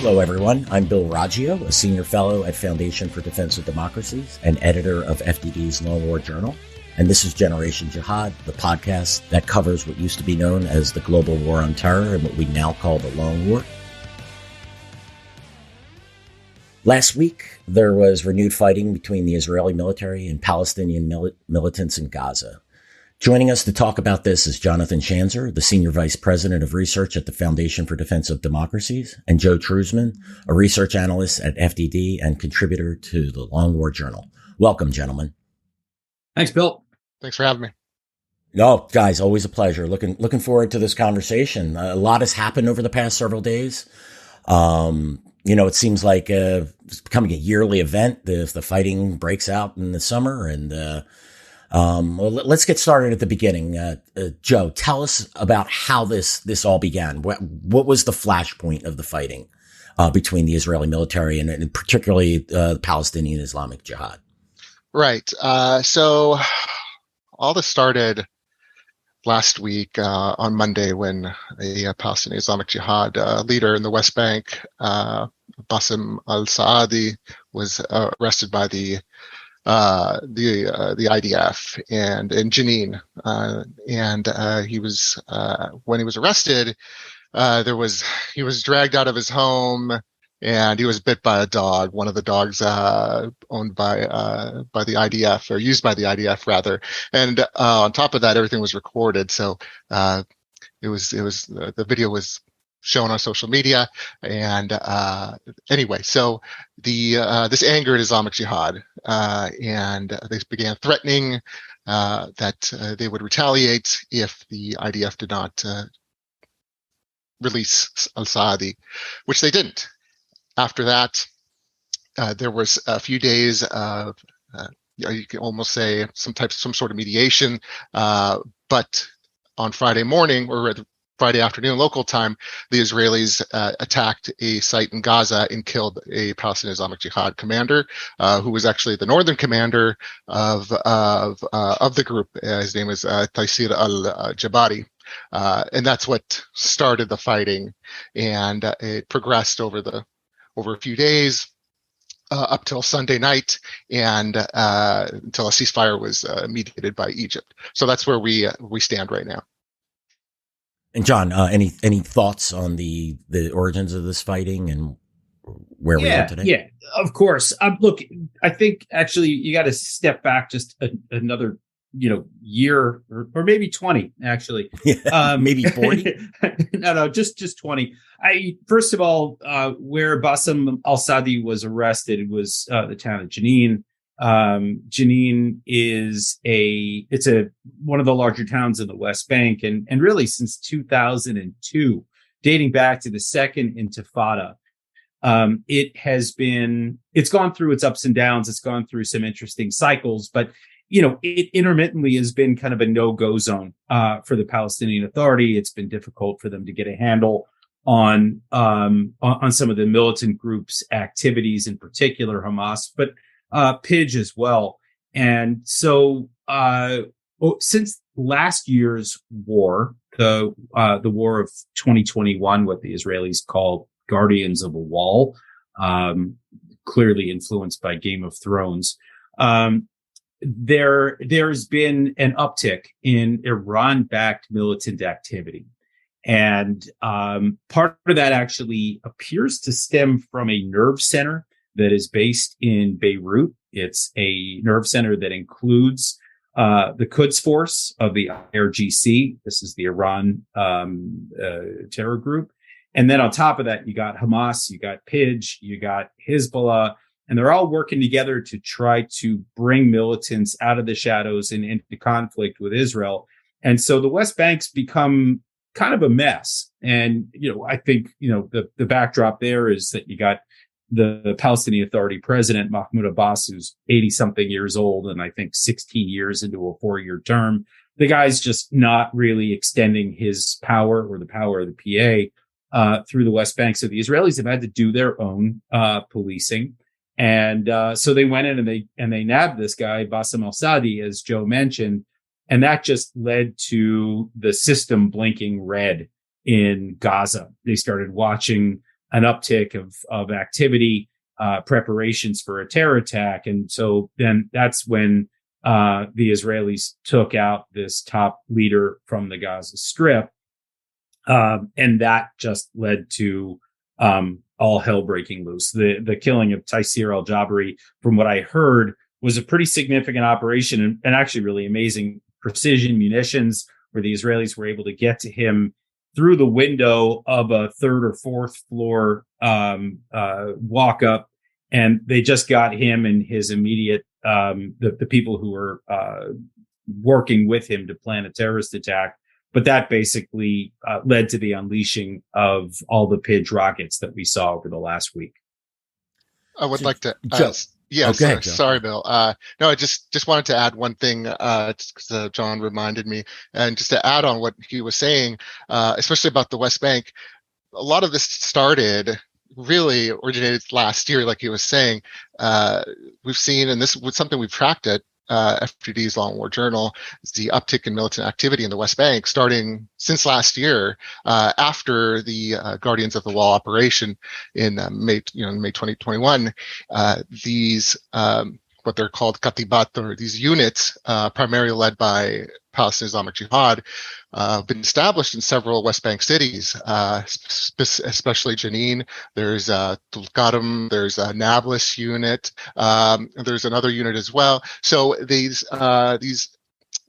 Hello, everyone. I'm Bill Raggio, a senior fellow at Foundation for Defense of Democracies and editor of FDD's Long War Journal. And this is Generation Jihad, the podcast that covers what used to be known as the global war on terror and what we now call the Long War. Last week, there was renewed fighting between the Israeli military and Palestinian militants in Gaza. Joining us to talk about this is Jonathan Schanzer, the Senior Vice President of Research at the Foundation for Defense of Democracies, and Joe Truzman, a research analyst at FDD and contributor to the Long War Journal. Welcome, gentlemen. Thanks, Bill. Thanks for having me. No, guys, always a pleasure. Looking forward to this conversation. A lot has happened over the past several days. It seems like it's becoming a yearly event. The fighting breaks out in the summer, and let's get started at the beginning. Joe, tell us about how this all began. What was the flashpoint of the fighting between the Israeli military and particularly the Palestinian Islamic Jihad? Right. So all this started last week on Monday when a Palestinian Islamic Jihad leader in the West Bank, Bassem al-Saadi, was arrested by the IDF and in Jenin, and he was when he was arrested, he was dragged out of his home and he was bit by a dog, one of the dogs owned by the IDF, or used by the IDF rather. And on top of that, everything was recorded, so the video was shown on social media. And anyway, so this angered Islamic Jihad, and they began threatening that they would retaliate if the IDF did not release al-Saadi, which they didn't. After that, there was a few days of you can almost say some sort of mediation, but on Friday morning, or Friday afternoon local time, the Israelis attacked a site in Gaza and killed a Palestinian Islamic Jihad commander, who was actually the northern commander of the group. His name is Taysir al-Jabari, and that's what started the fighting. And it progressed over a few days up till Sunday night, and until a ceasefire was mediated by Egypt. So that's where we stand right now. And John, any thoughts on the origins of this fighting and where we are today? Yeah, of course. Look, I think actually you got to step back just another year or maybe 20 actually. Maybe 40. No, just 20. First of all, where Bassem al-Saadi was arrested was the town of Jenin. Jenin is one of the larger towns in the West Bank, and really since 2002, dating back to the Second Intifada, it's gone through its ups and downs. It's gone through some interesting cycles, but it intermittently has been kind of a no-go zone for the Palestinian Authority. It's been difficult for them to get a handle on some of the militant groups' activities, in particular Hamas, but PIJ as well. And so since last year's war, the war of 2021, what the Israelis called Guardians of a Wall, clearly influenced by Game of Thrones, there's been an uptick in Iran-backed militant activity. And part of that actually appears to stem from a nerve center that is based in Beirut. It's a nerve center that includes the Quds Force of the IRGC. This is the Iran terror group. And then on top of that, you got Hamas, you got PIJ, you got Hezbollah, and they're all working together to try to bring militants out of the shadows and into conflict with Israel. And so the West Bank's become kind of a mess. And, I think, the backdrop there is that you got the Palestinian Authority president, Mahmoud Abbas, who's 80-something years old, and I think 16 years into a 4-year term. The guy's just not really extending his power, or the power of the PA, through the West Bank. So the Israelis have had to do their own policing. And so they went in and they nabbed this guy, Bassem al-Saadi, as Joe mentioned. And that just led to the system blinking red in Gaza. They started watching an uptick of activity, preparations for a terror attack. And so then that's when the Israelis took out this top leader from the Gaza Strip. And that just led to all hell breaking loose. The killing of Taysir al-Jabari, from what I heard, was a pretty significant operation and actually really amazing precision munitions, where the Israelis were able to get to him through the window of a third or fourth floor walk up. And they just got him and his immediate, the people who were working with him to plan a terrorist attack. But that basically led to the unleashing of all the Pidge rockets that we saw over the last week. I would like to. Sorry, Bill. No, I just wanted to add one thing because John reminded me, and just to add on what he was saying, especially about the West Bank. A lot of this really originated last year, like he was saying. We've seen, and this was something we've tracked at FGD's Long War Journal, is the uptick in militant activity in the West Bank starting since last year, after the Guardians of the Wall operation in May 2021. These what they're called Katibat, or these units, primarily led by Palestinian Islamic Jihad, been established in several West Bank cities, especially Jenin. There's Tulkarm, there's a Nablus unit, there's another unit as well. So these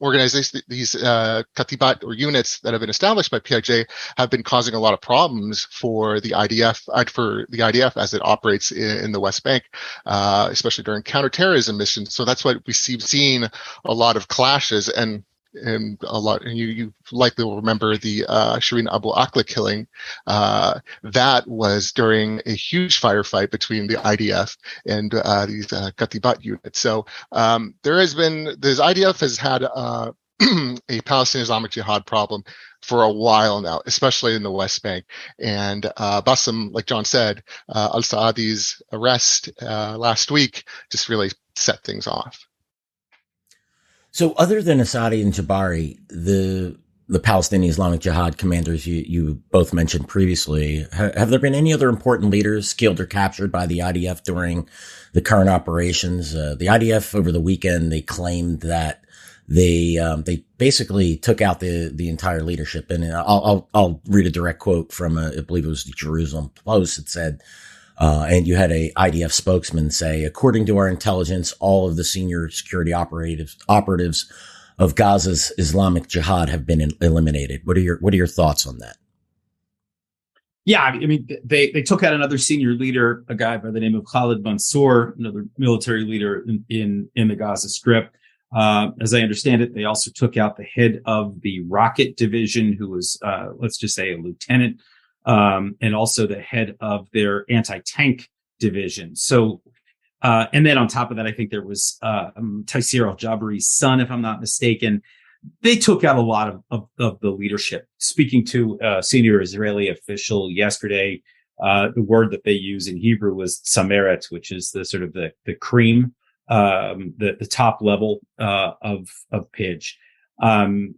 organizations, these Katibat or units that have been established by PIJ, have been causing a lot of problems for the IDF as it operates in the West Bank, especially during counterterrorism missions. So that's what we've seen a lot of clashes and you likely will remember the Shireen Abu Akleh killing. That was during a huge firefight between the IDF and these Katibat units. So this IDF has had a Palestinian Islamic Jihad problem for a while now, especially in the West Bank. And Bassem, like John said, al-Saadi's arrest last week just really set things off. So other than Asadi and Jabari, the Palestinian Islamic Jihad commanders you both mentioned previously, have there been any other important leaders killed or captured by the IDF during the current operations? The IDF over the weekend, they claimed that they basically took out the entire leadership. And I'll read a direct quote from I believe it was the Jerusalem Post. It said, and you had a IDF spokesman say, according to our intelligence, all of the senior security operatives of Gaza's Islamic Jihad have been eliminated. What are your thoughts on that? Yeah, I mean, they took out another senior leader, a guy by the name of Khalid Mansour, another military leader in the Gaza Strip. As I understand it, they also took out the head of the rocket division, who was, let's just say, a lieutenant. And also the head of their anti-tank division. So, and then on top of that, I think there was Taysir al-Jabari's son, if I'm not mistaken. They took out a lot of the leadership. Speaking to a senior Israeli official yesterday, the word that they use in Hebrew was tzameret, which is the sort of the cream, the top level of Pidge.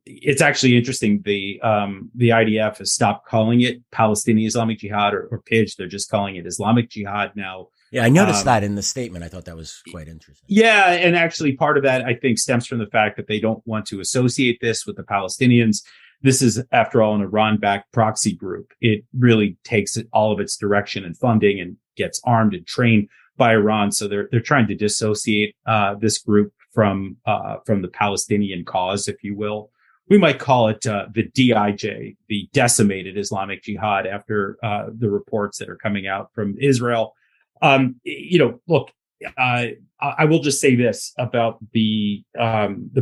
It's actually interesting. The IDF has stopped calling it Palestinian Islamic Jihad or Pidge. They're just calling it Islamic Jihad now. Yeah, I noticed that in the statement. I thought that was quite interesting. Yeah, and actually part of that, I think, stems from the fact that they don't want to associate this with the Palestinians. This is, after all, an Iran-backed proxy group. It really takes all of its direction and funding and gets armed and trained by Iran. So they're trying to dissociate this group from the Palestinian cause, if you will. We might call it the DIJ, the decimated Islamic Jihad, after the reports that are coming out from Israel. Look, I will just say this about the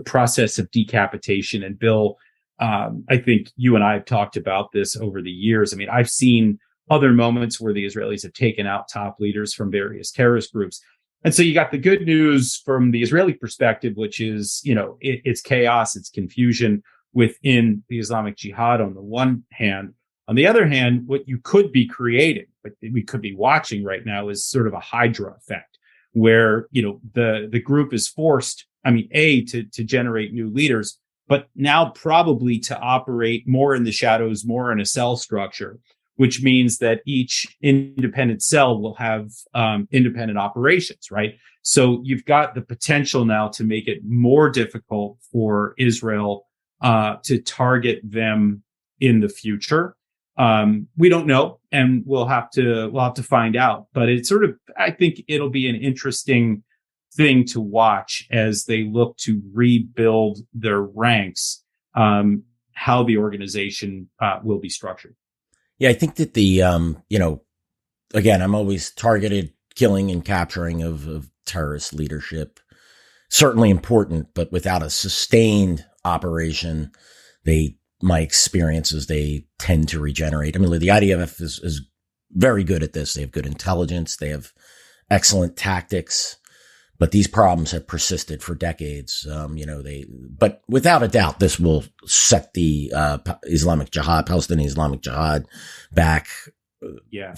process of decapitation. And Bill, I think you and I have talked about this over the years. I mean, I've seen other moments where the Israelis have taken out top leaders from various terrorist groups. And so you got the good news from the Israeli perspective, which is, it's chaos, it's confusion within the Islamic Jihad on the one hand. On the other hand, what you could be creating, what we could be watching right now, is sort of a Hydra effect, where, the group is forced, to generate new leaders, but now probably to operate more in the shadows, more in a cell structure, which means that each independent cell will have independent operations, right? So you've got the potential now to make it more difficult for Israel to target them in the future. We don't know, and we'll have to find out. But it's sort of, I think it'll be an interesting thing to watch as they look to rebuild their ranks, how the organization will be structured. Yeah, I think that the, again, I'm always targeted killing and capturing of terrorist leadership. Certainly important, but without a sustained operation, my experience is they tend to regenerate. I mean, the IDF is very good at this. They have good intelligence. They have excellent tactics, but these problems have persisted for decades. But without a doubt, this will set the Islamic Jihad, Palestinian Islamic Jihad, back.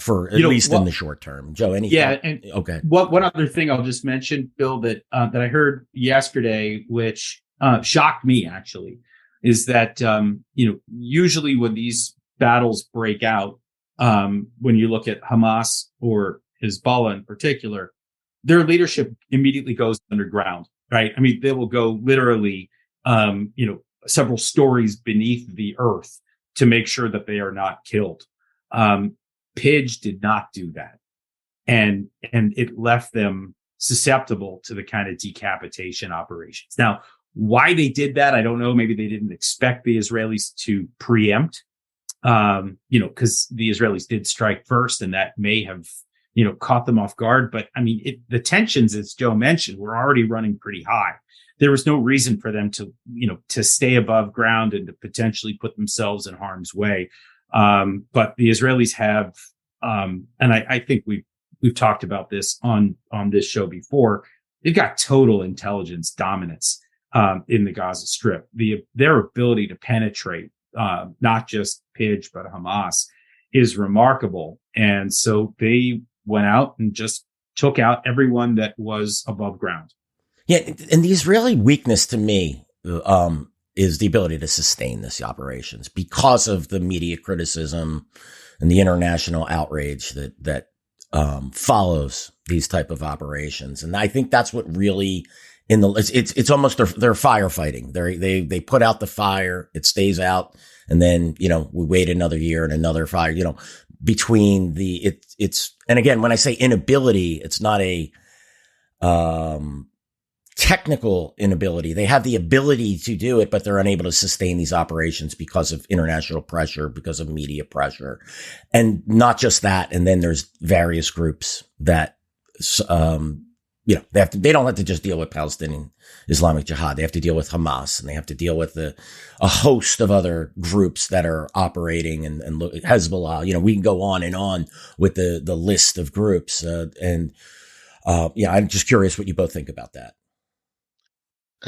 For at least in the short term. Joe, any? Yeah. And okay. One other thing I'll just mention, Bill, that I heard yesterday, which shocked me actually, is that usually when these battles break out, when you look at Hamas or Hezbollah in particular, their leadership immediately goes underground, right? I mean, they will go literally, several stories beneath the earth to make sure that they are not killed. Pidge did not do that. And it left them susceptible to the kind of decapitation operations. Now, why they did that, I don't know. Maybe they didn't expect the Israelis to preempt, because the Israelis did strike first, and that may have, caught them off guard. But I mean, the tensions, as Joe mentioned, were already running pretty high. There was no reason for them to, to stay above ground and to potentially put themselves in harm's way. But the Israelis have, and I think we've talked about this on this show before. They've got total intelligence dominance in the Gaza Strip. Their ability to penetrate not just Pidge but Hamas is remarkable, and so they went out and just took out everyone that was above ground. Yeah, and the Israeli weakness to me is the ability to sustain these operations because of the media criticism and the international outrage that follows these type of operations. And I think that's what really it's almost they're firefighting. They put out the fire, it stays out, and then we wait another year and another fire. Between it's and again, when I say inability, it's not a technical inability. They have the ability to do it, but they're unable to sustain these operations because of international pressure, because of media pressure. And not just that. And then there's various groups that, they don't have to just deal with Palestinian Islamic Jihad. They have to deal with Hamas, and they have to deal with a host of other groups that are operating and look, Hezbollah. We can go on with the list of groups. I'm just curious what you both think about that.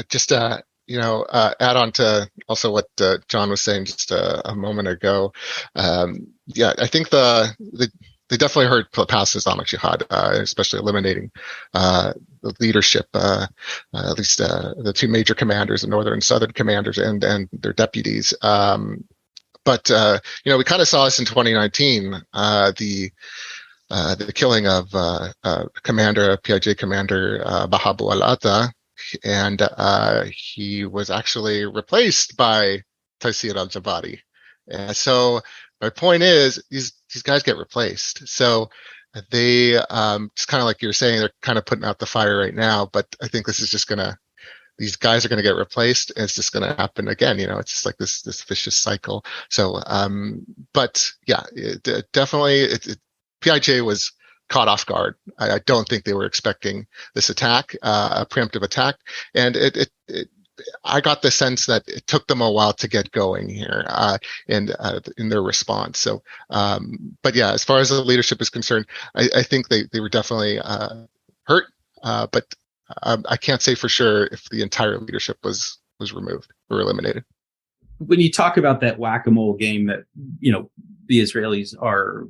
Just add on to also what John was saying just a moment ago. I think they definitely heard past Islamic Jihad, especially eliminating the leadership, at least the two major commanders, the northern and southern commanders, and their deputies. But we kind of saw this in 2019, the killing of PIJ commander Bahabu al-Atta. And he was actually replaced by Taysir al-Jabari. And so my point is, these guys get replaced. So they just kind of like you were saying, they're kind of putting out the fire right now. But I think this is just these guys are gonna get replaced, and it's just gonna happen again. It's just like this vicious cycle. So, but yeah, definitely, PIJ was caught off guard. I don't think they were expecting this attack, a preemptive attack. And I got the sense that it took them a while to get going here, in their response. So, but yeah, as far as the leadership is concerned, I think they were definitely, hurt. But I can't say for sure if the entire leadership was removed or eliminated. When you talk about that whack-a-mole game that, the Israelis are,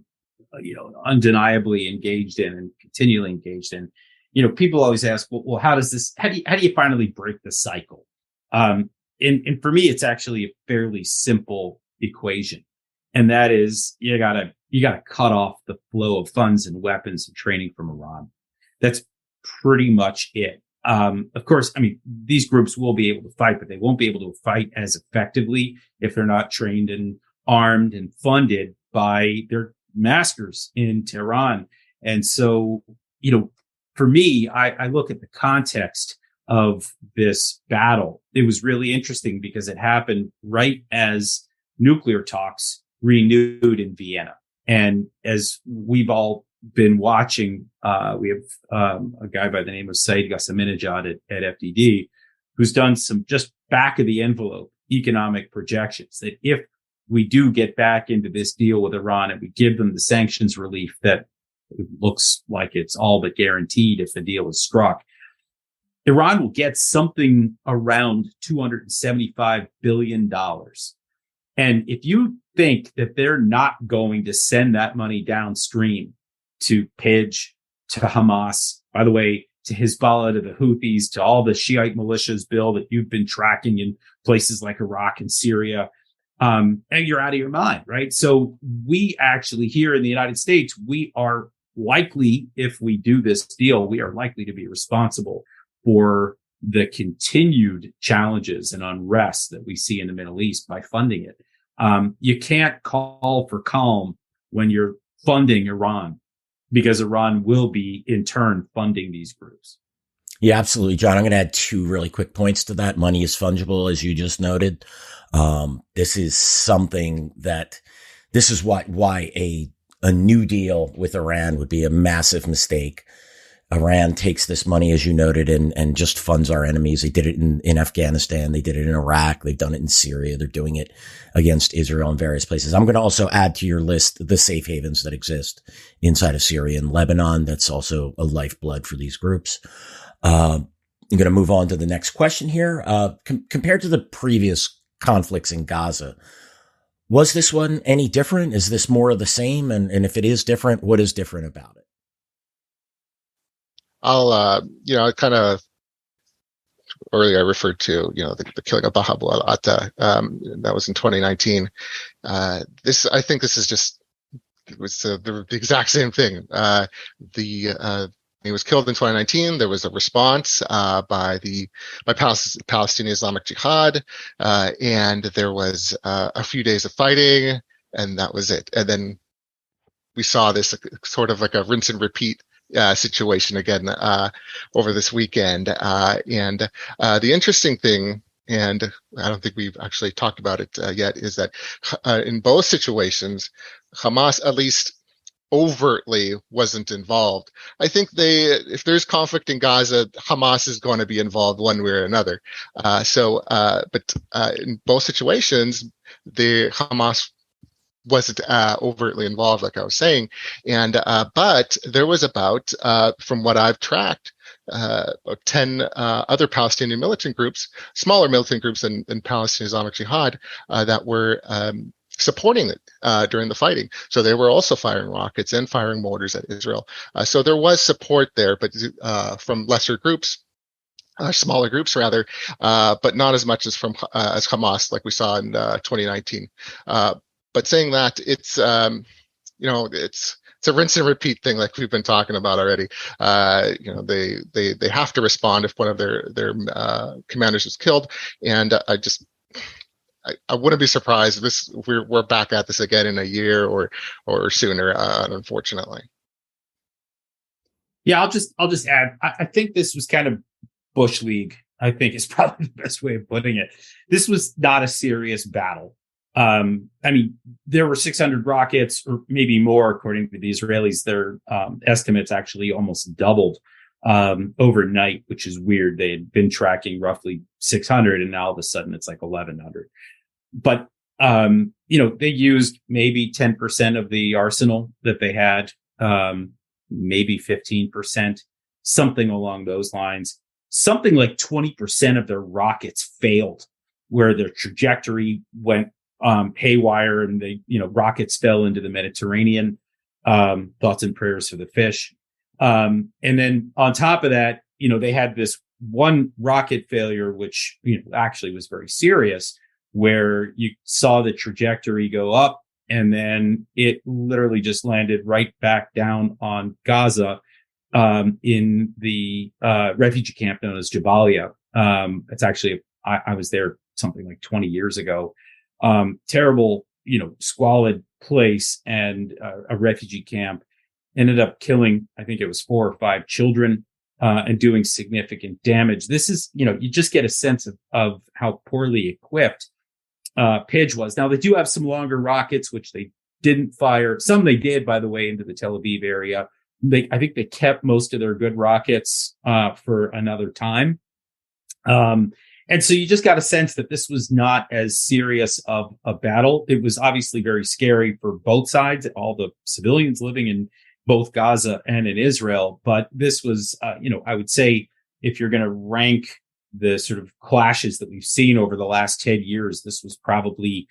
undeniably engaged in and continually engaged in, people always ask, well, how do you finally break the cycle? And for me, it's actually a fairly simple equation. And that is, you got to you got to cut off the flow of funds and weapons and training from Iran. That's pretty much it. Of course, I mean, these groups will be able to fight, but they won't be able to fight as effectively if they're not trained and armed and funded by their masters in Tehran. And so, for me, I look at the context of this battle. It was really interesting because it happened right as nuclear talks renewed in Vienna. And as we've all been watching, we have a guy by the name of Saeed Ghassaminejad at FDD, who's done some just back of the envelope economic projections that if we do get back into this deal with Iran and we give them the sanctions relief that it looks like it's all but guaranteed if the deal is struck, Iran will get something around $275 billion. And if you think that they're not going to send that money downstream to PIJ, to Hamas, by the way, to Hezbollah, to the Houthis, to all the Shiite militias, Bill, that you've been tracking in places like Iraq and Syria, and you're out of your mind, right? So we actually here in the United States, we are likely, if we do this deal, we are likely to be responsible for the continued challenges and unrest that we see in the Middle East by funding it. You can't call for calm when you're funding Iran, because Iran will be in turn funding these groups. Yeah, absolutely, John. I'm going to add two really quick points to that. Money is fungible, as you just noted. This is something that this is why a new deal with Iran would be a massive mistake. Iran takes this money, as you noted, and just funds our enemies. They did it in Afghanistan. They did it in Iraq. They've done it in Syria. They're doing it against Israel in various places. I'm going to also add to your list the safe havens that exist inside of Syria and Lebanon. That's also a lifeblood for these groups. I'm going to move on to the next question here. Compared to the previous conflicts in Gaza, was this one any different? Is this more of the same? And if it is different, what is different about it? I'll, kind of earlier I referred to, the killing of Bahab al-Atta, that was in 2019. I think this is just, it was the exact same thing. He was killed in 2019. There was a response by Palestinian Islamic Jihad, and there was a few days of fighting, and that was it. And then we saw this sort of like a rinse and repeat situation again over this weekend. And the interesting thing, and I don't think we've actually talked about it yet, is that in both situations, Hamas at least overtly wasn't involved. I think if there's conflict in Gaza, Hamas is going to be involved one way or another. But in both situations, the Hamas wasn't overtly involved, like I was saying. And but there was about, from what I've tracked, 10 other Palestinian militant groups, smaller militant groups than Palestinian Islamic Jihad, that were supporting it during the fighting. So they were also firing rockets and firing mortars at Israel. So there was support there, but from lesser groups, smaller groups rather, but not as much as as Hamas, like we saw in 2019. But saying that, it's it's a rinse and repeat thing, like we've been talking about already. They have to respond if one of their commanders is killed, and I wouldn't be surprised if we're back at this again in a year or sooner, unfortunately. Yeah, I'll just add. I think this was kind of Bush League. I think is probably the best way of putting it. This was not a serious battle. I mean, there were 600 rockets, or maybe more, according to the Israelis. Their estimates actually almost doubled overnight, which is weird. They had been tracking roughly 600, and now all of a sudden it's like 1,100. But they used maybe 10% of the arsenal that they had, maybe 15%, something along those lines. Something like 20% of their rockets failed, where their trajectory went haywire, and rockets fell into the Mediterranean. Thoughts and prayers for the fish. And then on top of that, they had this one rocket failure, which actually was very serious, where you saw the trajectory go up and then it literally just landed right back down on Gaza, in the refugee camp known as Jabalia. It's actually, I was there something like 20 years ago. Terrible, squalid place, and a refugee camp. Ended up killing, I think it was 4 or 5 children, and doing significant damage. This is, you just get a sense of how poorly equipped Pidge was. Now, they do have some longer rockets, which they didn't fire. Some they did, by the way, into the Tel Aviv area. I think they kept most of their good rockets for another time. And so you just got a sense that this was not as serious of a battle. It was obviously very scary for both sides, all the civilians living in both Gaza and in Israel. But this was, I would say, if you're going to rank the sort of clashes that we've seen over the last 10 years, this was probably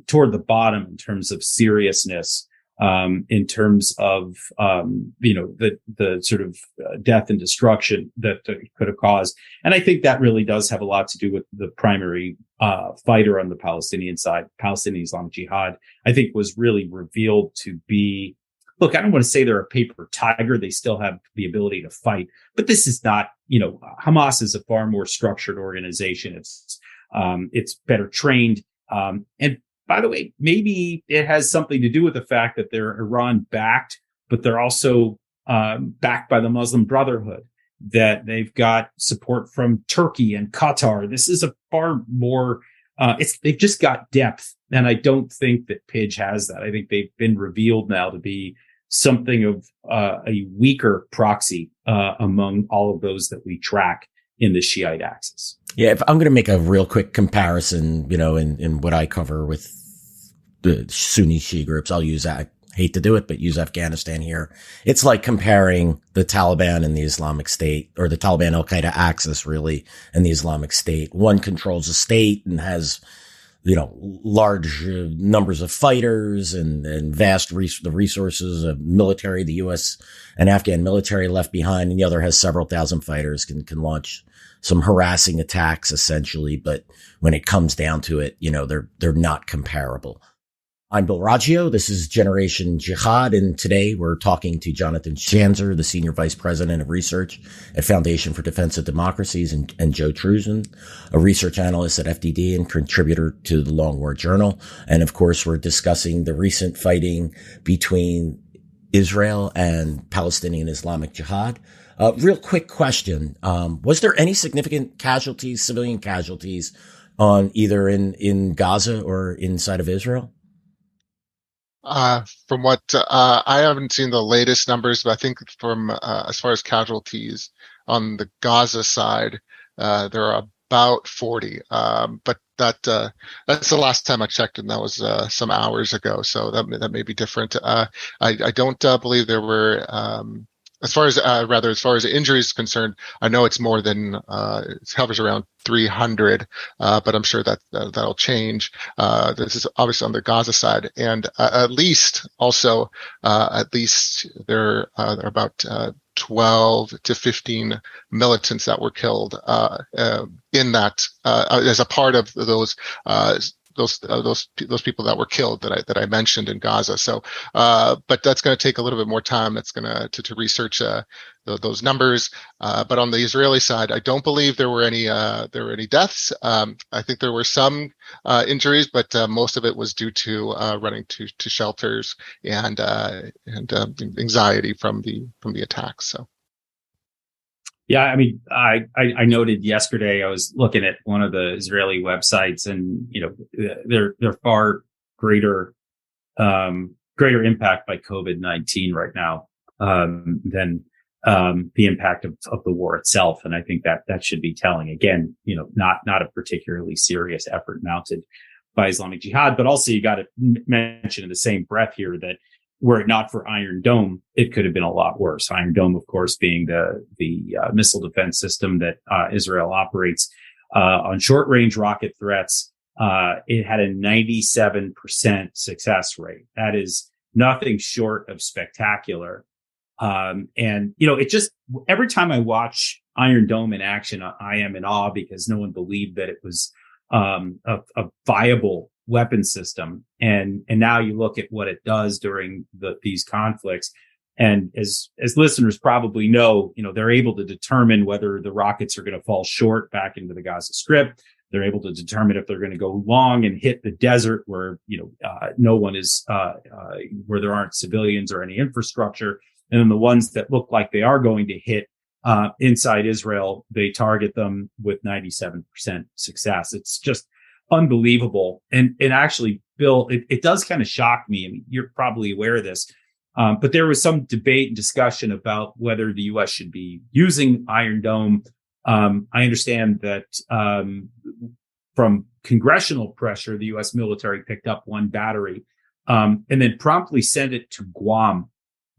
toward the bottom in terms of seriousness, in terms of, the sort of death and destruction that it could have caused. And I think that really does have a lot to do with the primary fighter on the Palestinian side, Palestinian Islamic Jihad. I think was really revealed to be, look, I don't want to say they're a paper tiger. They still have the ability to fight, but this is not, Hamas is a far more structured organization. It's better trained. And by the way, maybe it has something to do with the fact that they're Iran backed, but they're also backed by the Muslim Brotherhood, that they've got support from Turkey and Qatar. This is a far more, they've just got depth. And I don't think that Pidge has that. I think they've been revealed now to be something of a weaker proxy among all of those that we track in the Shiite axis. Yeah, if I'm going to make a real quick comparison, in what I cover with the Sunni Shia groups, I'll use, I hate to do it, but use Afghanistan here. It's like comparing the Taliban and the Islamic State, or the Taliban Al-Qaeda axis, really, and the Islamic State. One controls the state and has, large numbers of fighters and vast the resources of military, the U.S. and Afghan military left behind. And the other has several thousand fighters, can launch some harassing attacks, essentially. But when it comes down to it, they're not comparable. I'm Bill Raggio. This is Generation Jihad, and today we're talking to Jonathan Schanzer, the Senior Vice President of Research at Foundation for Defense of Democracies, and Joe Trusen, a research analyst at FDD and contributor to the Long War Journal. And of course, we're discussing the recent fighting between Israel and Palestinian Islamic Jihad. Real quick question. Was there any significant casualties, civilian casualties, on either in Gaza or inside of Israel? From what I haven't seen the latest numbers, but I think from as far as casualties on the Gaza side, there are about 40. But that's the last time I checked, and that was some hours ago. So that may be different. I don't believe there were. As far as injuries is concerned, I know it's more than it hovers around 300, but I'm sure that'll change. This is obviously on the Gaza side, and at least there are about 12 to 15 militants that were killed in that as a part of those people that were killed that I mentioned in Gaza. So, but that's going to take a little bit more time. That's going to research those numbers. But on the Israeli side, I don't believe there were any deaths. I think there were some injuries, but most of it was due to running to shelters and anxiety from the attacks. So. Yeah, I mean, I noted yesterday, I was looking at one of the Israeli websites, and they're far greater impact by COVID-19 right now than the impact of the war itself. And I think that should be telling. Again, not a particularly serious effort mounted by Islamic Jihad, but also you got to mention in the same breath here that were it not for Iron Dome, it could have been a lot worse. Iron Dome, of course, being the missile defense system that Israel operates on short-range rocket threats. It had a 97% success rate. That is nothing short of spectacular. And it just, every time I watch Iron Dome in action, I am in awe, because no one believed that it was a viable weapon system. And now you look at what it does during these conflicts. And as listeners probably know, they're able to determine whether the rockets are going to fall short back into the Gaza Strip. They're able to determine if they're going to go long and hit the desert where, no one is, where there aren't civilians or any infrastructure. And then the ones that look like they are going to hit inside Israel, they target them with 97% success. It's just unbelievable. And actually, Bill, it does kind of shock me. I mean, you're probably aware of this. But there was some debate and discussion about whether the U.S. should be using Iron Dome. I understand that from congressional pressure, the U.S. military picked up one battery and then promptly sent it to Guam,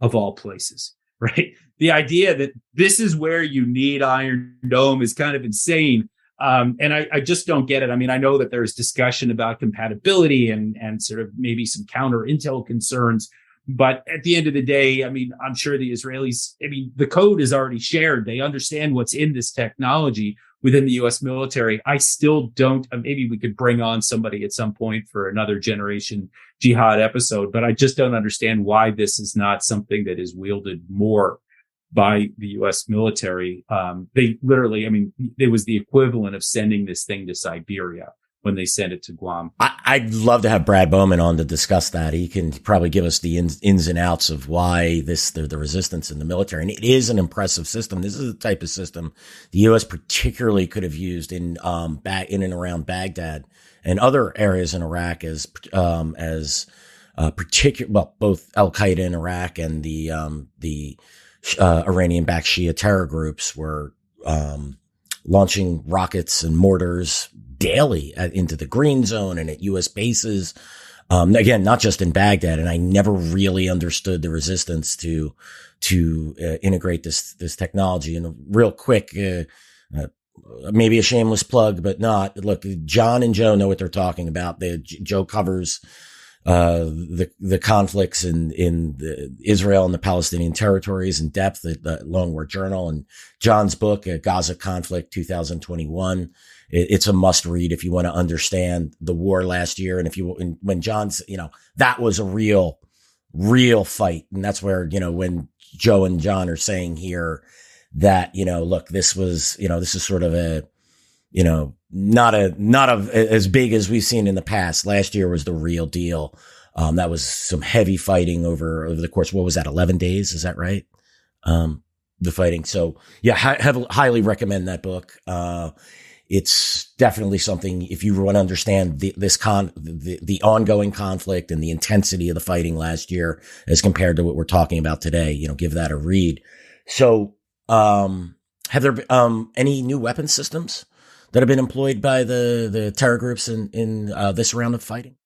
of all places, right? The idea that this is where you need Iron Dome is kind of insane. And I just don't get it. I mean, I know that there's discussion about compatibility and sort of maybe some counter intel concerns. But at the end of the day, I mean, I'm sure the Israelis, the code is already shared. They understand what's in this technology within the U.S. military. I still don't, maybe we could bring on somebody at some point for another Generation Jihad episode, but I just don't understand why this is not something that is wielded more by the U.S. military. They literally, it was the equivalent of sending this thing to Siberia when they sent it to Guam. I'd love to have Brad Bowman on to discuss that. He can probably give us the ins and outs of why the resistance in the military. And it is an impressive system. This is the type of system the U.S. particularly could have used in and around Baghdad and other areas in Iraq as both Al Qaeda in Iraq and the Iranian-backed Shia terror groups were launching rockets and mortars daily into the green zone and at U.S. bases. Again, not just in Baghdad. And I never really understood the resistance to integrate this technology. And real quick, maybe a shameless plug, but not. Look, John and Joe know what they're talking about. Joe covers the conflicts in Israel and the Palestinian territories in depth at the Long War Journal, and John's book, Gaza Conflict 2021. It's a must read if you want to understand the war last year. And when John's, that was a real fight. And that's where, when Joe and John are saying here that, look, this was, this is sort of a, not as big as we've seen in the past. Last year was the real deal. That was some heavy fighting over the course. What was that? 11 days. Is that right? The fighting. So yeah, highly recommend that book. It's definitely something, if you want to understand the ongoing conflict and the intensity of the fighting last year as compared to what we're talking about today, give that a read. So, have there been, any new weapon systems that have been employed by the terror groups in this round of fighting?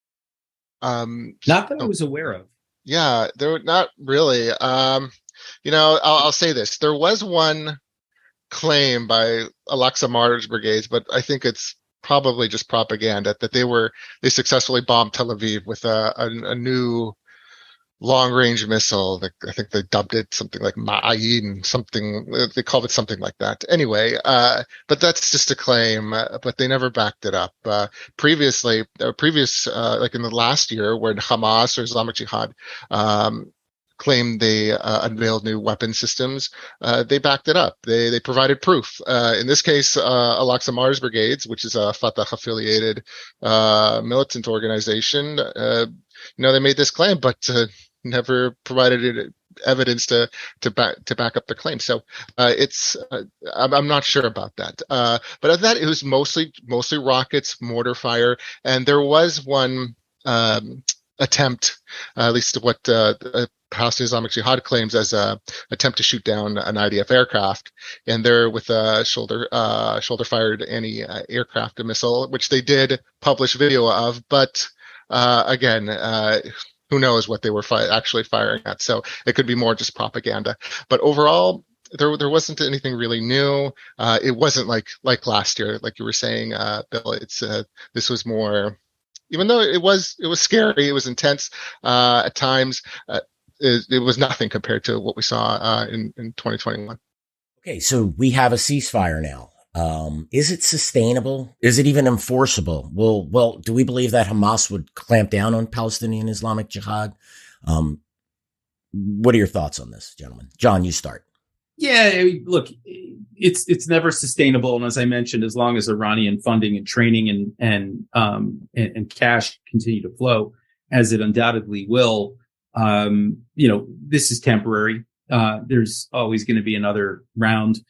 Not that I was aware of. Yeah, there were not really. I'll say this. There was one claim by Al-Aqsa Martyrs Brigades, but I think it's probably just propaganda that they successfully bombed Tel Aviv with a new long-range missile. I think they dubbed it something like Ma'ayin, something, they called it something like that. Anyway, but that's just a claim, but they never backed it up. Like in the last year when Hamas or Islamic Jihad, claimed they unveiled new weapon systems, they backed it up. They provided proof. In this case, Al-Aqsa Martyrs Brigades, which is a Fatah-affiliated militant organization, they made this claim, but never provided evidence to back up the claim. So I'm not sure about that. But of that, it was mostly rockets, mortar fire, and there was one attempt, at least what Palestinian Islamic Jihad claims as a attempt to shoot down an IDF aircraft, and they're with a shoulder fired anti-aircraft missile, which they did publish video of, but again, who knows what they were actually firing at? So it could be more just propaganda. But overall, there wasn't anything really new. It wasn't like last year, like you were saying, Bill. This was more, even though it was scary, it was intense at times. It was nothing compared to what we saw in 2021. Okay, so we have a ceasefire now. Is it sustainable? Is it even enforceable? Well, do we believe that Hamas would clamp down on Palestinian Islamic Jihad? What are your thoughts on this, gentlemen? John, you start. Yeah, I mean, look, it's never sustainable, and as I mentioned, as long as Iranian funding and training and cash continue to flow, as it undoubtedly will, this is temporary. There's always going to be another round.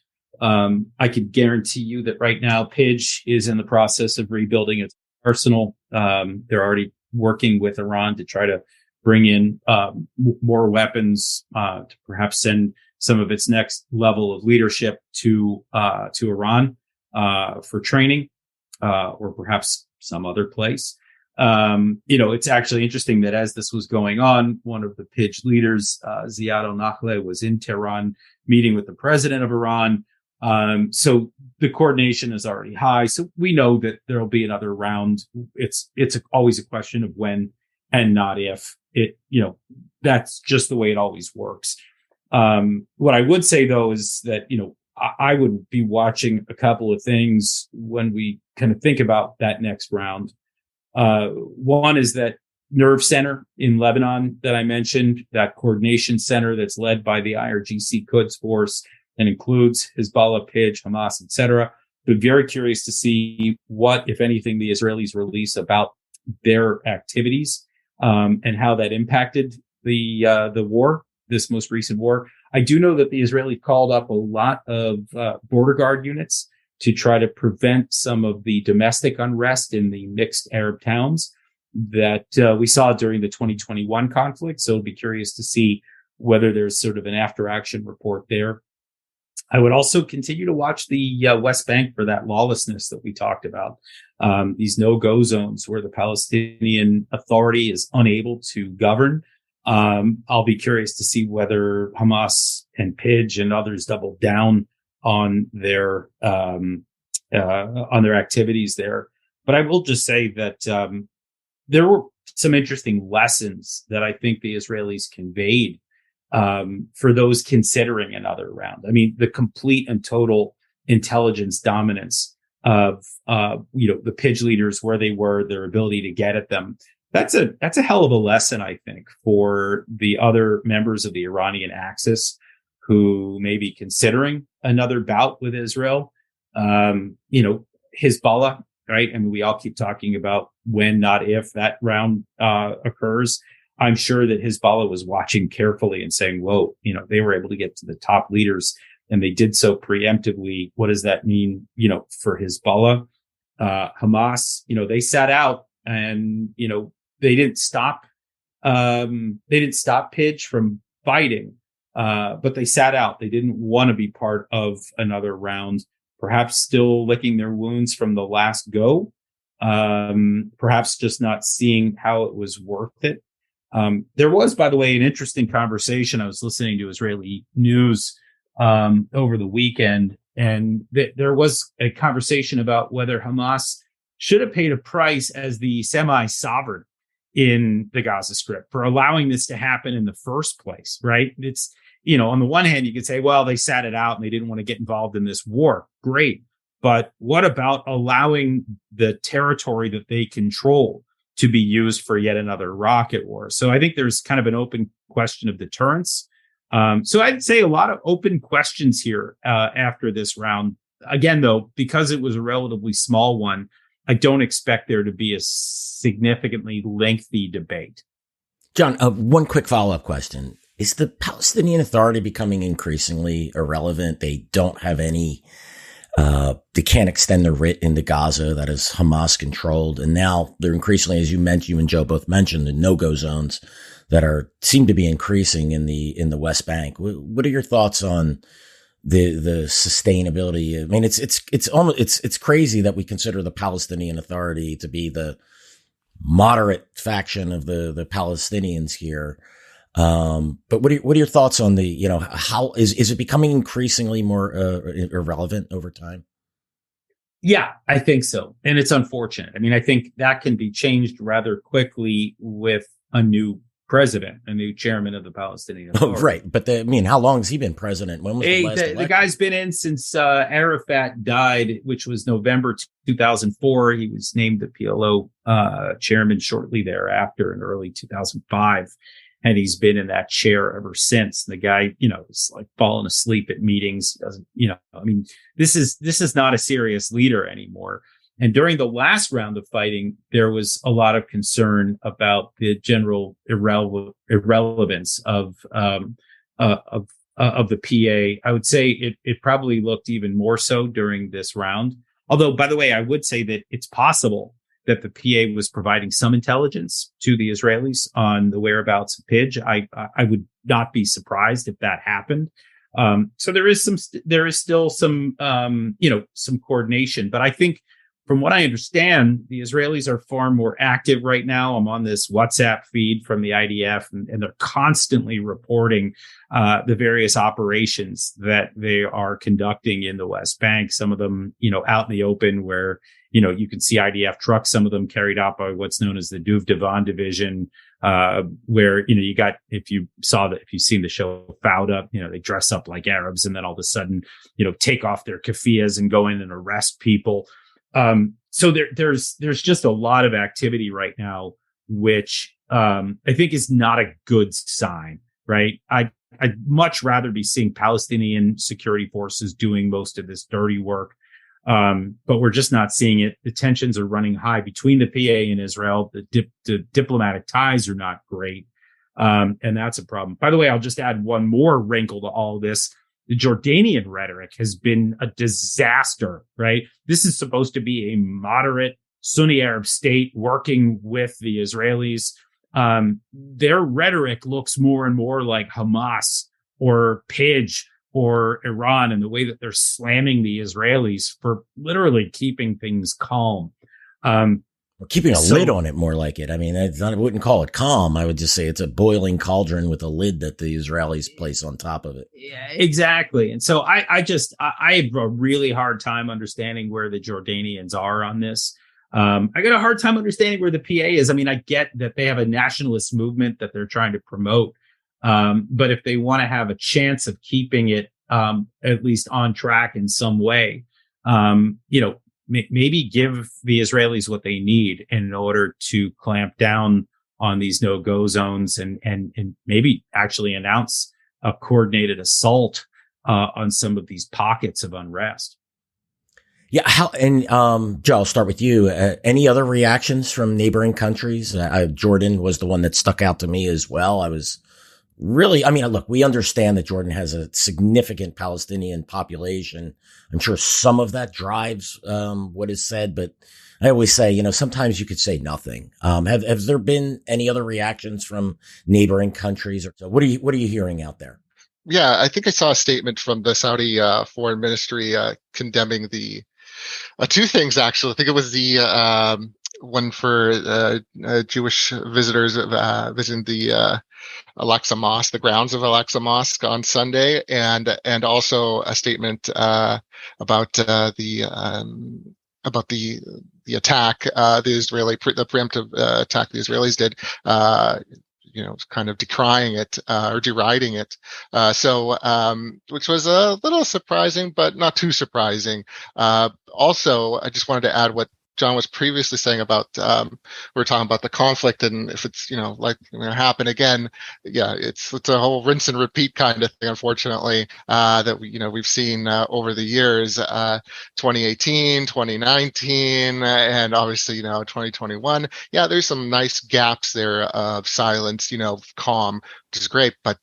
I can guarantee you that right now, Pidge is in the process of rebuilding its arsenal. They're already working with Iran to try to bring in more weapons to perhaps send some of its next level of leadership to Iran for training, or perhaps some other place. It's actually interesting that as this was going on, one of the Pidge leaders, Ziad al-Nakhleh, was in Tehran meeting with the president of Iran. So the coordination is already high. So we know that there'll be another round. It's always a question of when and not if. That's just the way it always works. What I would say, though, is that, I would be watching a couple of things when we kind of think about that next round. One is that nerve center in Lebanon that I mentioned, that coordination center that's led by the IRGC Quds force and includes Hezbollah, Pidge, Hamas, etc. But very curious to see what, if anything, the Israelis release about their activities and how that impacted the war, this most recent war. I do know that the Israelis called up a lot of border guard units to try to prevent some of the domestic unrest in the mixed Arab towns that we saw during the 2021 conflict. So I'll be curious to see whether there's sort of an after-action report there. I would also continue to watch the West Bank for that lawlessness that we talked about, these no-go zones where the Palestinian Authority is unable to govern. I'll be curious to see whether Hamas and Pidge and others double down on their activities there. But I will just say that there were some interesting lessons that I think the Israelis conveyed for those considering another round. I mean, the complete and total intelligence dominance of the Pidge leaders, where they were, their ability to get at them. That's a hell of a lesson, I think, for the other members of the Iranian axis who may be considering another bout with Israel. Hezbollah, right? I mean, we all keep talking about when, not if, that round occurs. I'm sure that Hezbollah was watching carefully and saying, whoa, they were able to get to the top leaders and they did so preemptively. What does that mean, for Hezbollah? Hamas, they sat out and, they didn't stop Pidge from fighting, but they sat out. They didn't want to be part of another round, perhaps still licking their wounds from the last go, perhaps just not seeing how it was worth it. There was, by the way, an interesting conversation. I was listening to Israeli news over the weekend, and there was a conversation about whether Hamas should have paid a price as the semi-sovereign in the Gaza Strip for allowing this to happen in the first place, right? It's, on the one hand, you could say, well, they sat it out and they didn't want to get involved in this war. Great. But what about allowing the territory that they control to be used for yet another rocket war? So I think there's kind of an open question of deterrence. So I'd say a lot of open questions here after this round. Again, though, because it was a relatively small one, I don't expect there to be a significantly lengthy debate. John, one quick follow-up question. Is the Palestinian Authority becoming increasingly irrelevant? They don't have any, they can't extend the writ into Gaza that is Hamas controlled. And now they're increasingly, as you mentioned, you and Joe both mentioned, the no-go zones that seem to be increasing in the West Bank. What are your thoughts on the sustainability? I mean, it's crazy that we consider the Palestinian Authority to be the moderate faction of the Palestinians here. But what are your thoughts on how is it becoming increasingly more irrelevant over time? Yeah, I think so. And it's unfortunate. I mean, I think that can be changed rather quickly with a new president, a new chairman of the Palestinian Oh, Authority. right. But how long has he been president? When was the last election? The guy's been in since Arafat died, which was November 2004. He was named the PLO chairman shortly thereafter in early 2005. And he's been in that chair ever since. And the guy, is like falling asleep at meetings. He doesn't, this is not a serious leader anymore. And during the last round of fighting, there was a lot of concern about the general irrelevance of the PA. I would say it probably looked even more so during this round. Although, by the way, I would say that it's possible that the PA was providing some intelligence to the Israelis on the whereabouts of Pidge. I would not be surprised if that happened. So there is still some some coordination, but I think, from what I understand, the Israelis are far more active right now. I'm on this WhatsApp feed from the IDF, and they're constantly reporting the various operations that they are conducting in the West Bank. Some of them, out in the open where, you can see IDF trucks, some of them carried out by what's known as the Duvdevan division, where, you got, if you've seen the show Fauda, they dress up like Arabs and then all of a sudden, take off their keffiyehs and go in and arrest people. So there's just a lot of activity right now, which I think is not a good sign, right? I'd much rather be seeing Palestinian security forces doing most of this dirty work, but we're just not seeing it. The tensions are running high between the PA and Israel. The diplomatic ties are not great, and that's a problem. By the way, I'll just add one more wrinkle to all this. The Jordanian rhetoric has been a disaster, right? This is supposed to be a moderate Sunni Arab state working with the Israelis. Their rhetoric looks more and more like Hamas or Pidge or Iran, in the way that they're slamming the Israelis for literally keeping things calm. We're keeping a lid on it, more like it. I mean, I wouldn't call it calm. I would just say it's a boiling cauldron with a lid that the Israelis place on top of it. Yeah, exactly. And so I have a really hard time understanding where the Jordanians are on this. I got a hard time understanding where the PA is. I mean, I get that they have a nationalist movement that they're trying to promote. But if they want to have a chance of keeping it at least on track in some way, maybe give the Israelis what they need in order to clamp down on these no-go zones and maybe actually announce a coordinated assault on some of these pockets of unrest. Yeah. Joe, I'll start with you. Any other reactions from neighboring countries? Jordan was the one that stuck out to me as well. Look, we understand that Jordan has a significant Palestinian population. I'm sure some of that drives what is said, but I always say, sometimes you could say nothing. Have there been any other reactions from neighboring countries? Or what are you hearing out there? Yeah, I think I saw a statement from the Saudi foreign ministry condemning the two things, actually. I think it was the one for Jewish visitors visiting the Al-Aqsa Mosque, the grounds of Al-Aqsa Mosque on Sunday, and also a statement about the attack, the preemptive attack the Israelis did, kind of decrying it or deriding it. Which was a little surprising, but not too surprising. Also, I just wanted to add what John was previously saying about we were talking about the conflict, and if it's happen again, it's a whole rinse and repeat kind of thing, unfortunately, that we've seen over the years, 2018, 2019, and obviously 2021. Yeah, there's some nice gaps there of silence, calm, which is great, but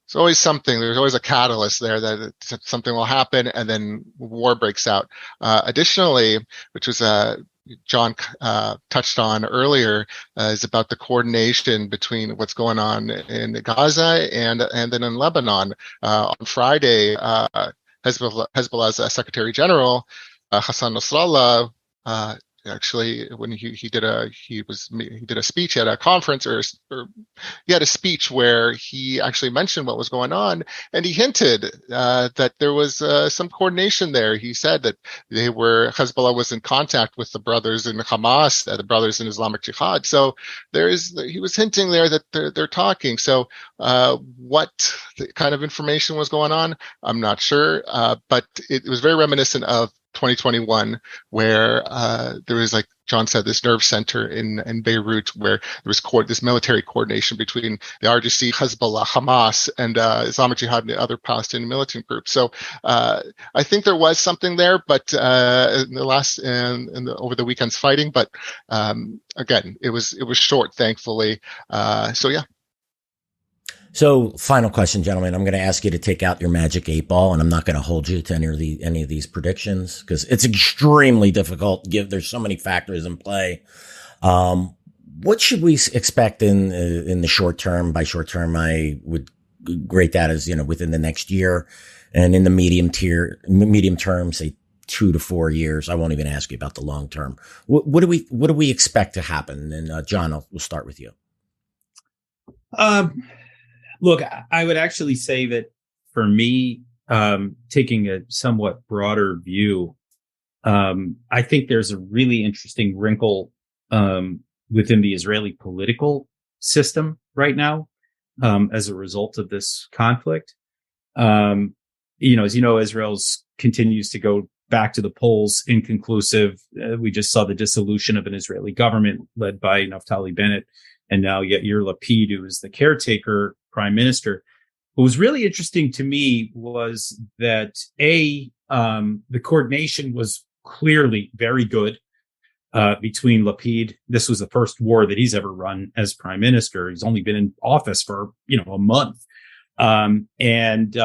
there's always something. There's always a catalyst there that something will happen, and then war breaks out. Additionally, which was John touched on earlier, is about the coordination between what's going on in Gaza and then in Lebanon. On Friday, Hezbollah's Secretary General Hassan Nasrallah actually, when he did a speech at a conference, or he had a speech where he actually mentioned what was going on, and he hinted that there was some coordination there. He said that Hezbollah was in contact with the brothers in Hamas, the brothers in Islamic Jihad. So he was hinting there that they're talking. So what kind of information was going on, I'm not sure, but it was very reminiscent of 2021, where there was, like John said, this nerve center in Beirut, where there was this military coordination between the RGC, Hezbollah, Hamas, and Islamic Jihad and the other Palestinian militant groups. So I think there was something there, but over the weekend's fighting. But again, it was short, thankfully. So yeah. So, final question, gentlemen. I'm going to ask you to take out your magic 8-ball, and I'm not going to hold you to any of these predictions because it's extremely difficult. There's so many factors in play. What should we expect in the short term? By short term, I would rate that as, within the next year, and in the medium term, say 2 to 4 years. I won't even ask you about the long term. What do we expect to happen? And John, we'll start with you. Look, I would actually say that for me, taking a somewhat broader view, I think there's a really interesting wrinkle within the Israeli political system right now as a result of this conflict. As you know, Israel continues to go back to the polls, inconclusive. We just saw the dissolution of an Israeli government led by Naftali Bennett, and now Yair Lapid, who is the caretaker prime minister. What was really interesting to me was that the coordination was clearly very good between Lapid. This was the first war that he's ever run as prime minister. He's only been in office for a month, and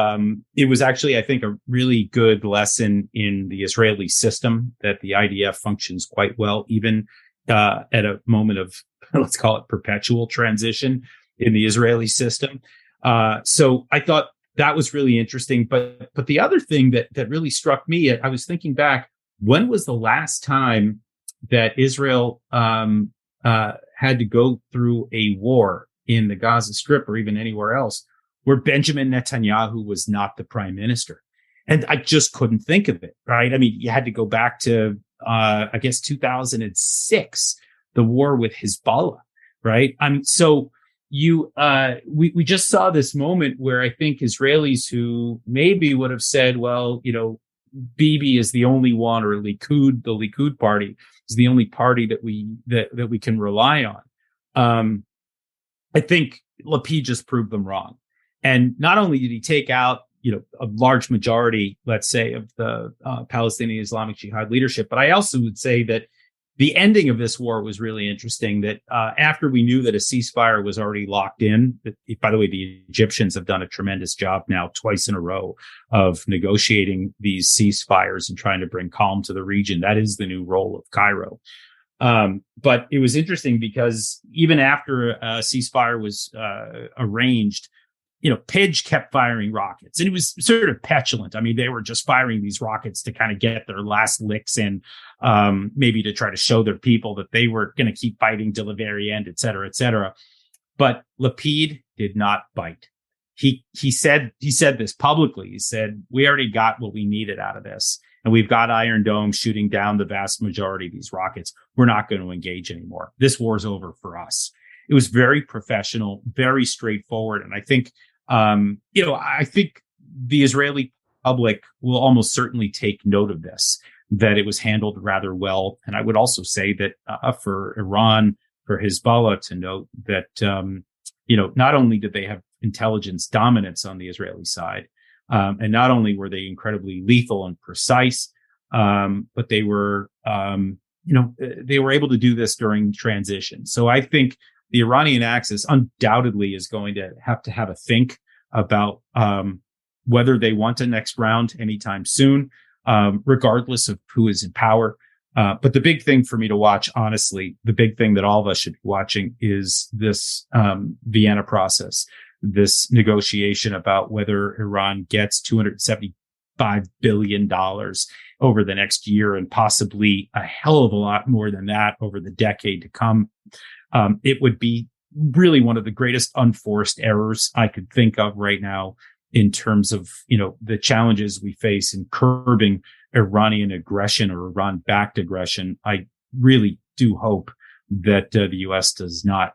it was actually, I think, a really good lesson in the Israeli system that the IDF functions quite well, even at a moment of, let's call it, perpetual transition in the Israeli system. So I thought that was really interesting. But the other thing that really struck me, I was thinking back, when was the last time that Israel had to go through a war in the Gaza Strip or even anywhere else where Benjamin Netanyahu was not the prime minister? And I just couldn't think of it, right? I mean, you had to go back to, I guess, 2006, the war with Hezbollah, right? So we just saw this moment where I think Israelis who maybe would have said, well, Bibi is the only one, or the Likud party is the only party that we can rely on. I think Lapid just proved them wrong. And not only did he take out, a large majority, let's say, of the Palestinian Islamic Jihad leadership, but I also would say that the ending of this war was really interesting, that after we knew that a ceasefire was already locked in, by the way, the Egyptians have done a tremendous job now twice in a row of negotiating these ceasefires and trying to bring calm to the region. That is the new role of Cairo. But it was interesting because even after a ceasefire was arranged, Pidge kept firing rockets, and it was sort of petulant. I mean, they were just firing these rockets to kind of get their last licks in, maybe to try to show their people that they were going to keep fighting till the very end, et cetera, et cetera. But Lapid did not bite. He said this publicly. He said, we already got what we needed out of this, and we've got Iron Dome shooting down the vast majority of these rockets. We're not going to engage anymore. This war's over for us. It was very professional, very straightforward. And I think, I think the Israeli public will almost certainly take note of this, that it was handled rather well. And I would also say that for Iran, for Hezbollah to note that, not only did they have intelligence dominance on the Israeli side, and not only were they incredibly lethal and precise, but they were, they were able to do this during transition. So I think the Iranian axis undoubtedly is going to have a think about whether they want a next round anytime soon, regardless of who is in power. But the big thing for me to watch, honestly, the big thing that all of us should be watching is this Vienna process, this negotiation about whether Iran gets $275 billion over the next year and possibly a hell of a lot more than that over the decade to come. It would be really one of the greatest unforced errors I could think of right now in terms of, the challenges we face in curbing Iranian aggression or Iran-backed aggression. I really do hope that the U.S. does not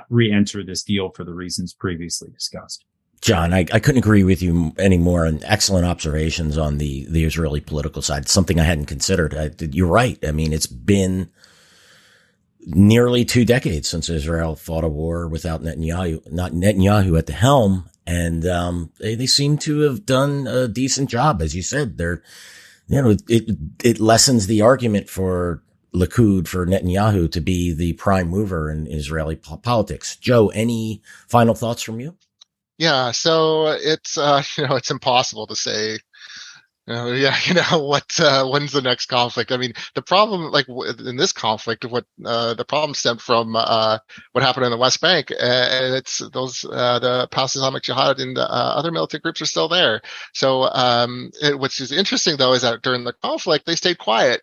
re-enter this deal for the reasons previously discussed. John, I couldn't agree with you anymore, and excellent observations on the Israeli political side. It's something I hadn't considered. You're right. I mean, it's been nearly 2 decades since Israel fought a war without Netanyahu at the helm. And, they seem to have done a decent job. As you said, it lessens the argument for Likud, for Netanyahu to be the prime mover in Israeli politics. Joe, any final thoughts from you? Yeah. So it's, it's impossible to say, when's the next conflict? I mean, the problem, like in this conflict, the problem stemmed from what happened in the West Bank, and it's those the Palestinian Islamic Jihad and other militant groups are still there. So, which is interesting though is that during the conflict they stayed quiet.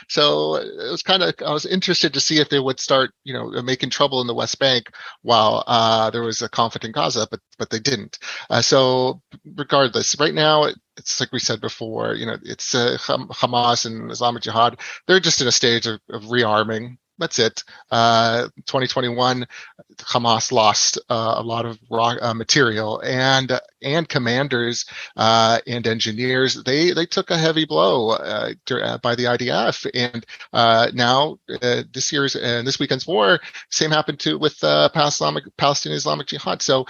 So it was I was interested to see if they would start, making trouble in the West Bank while there was a conflict in Gaza, but they didn't. So regardless, right now it's like we said before, it's Hamas and Islamic Jihad. They're just in a stage of rearming. That's it. 2021, Hamas lost a lot of raw material and commanders and engineers. They took a heavy blow by the IDF, and now this weekend's war, same happened with Palestinian Islamic Jihad. So.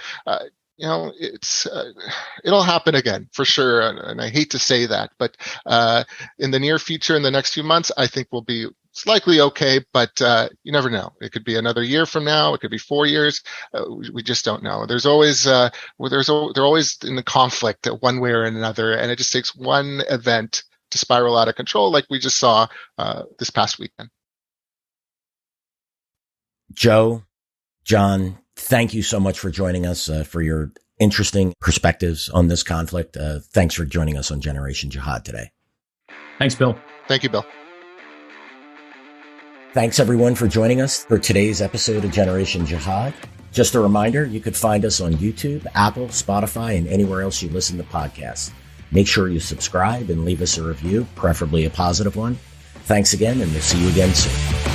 It'll happen again for sure. And I hate to say that, but in the near future, in the next few months, I think we'll be likely okay, but you never know. It could be another year from now. It could be 4 years. We just don't know. They're always in the conflict one way or another, and it just takes one event to spiral out of control, like we just saw this past weekend. Joe, John, thank you so much for joining us, for your interesting perspectives on this conflict. Thanks for joining us on Generation Jihad today. Thanks, Bill. Thank you, Bill. Thanks, everyone, for joining us for today's episode of Generation Jihad. Just a reminder, you could find us on YouTube, Apple, Spotify, and anywhere else you listen to podcasts. Make sure you subscribe and leave us a review, preferably a positive one. Thanks again, and we'll see you again soon.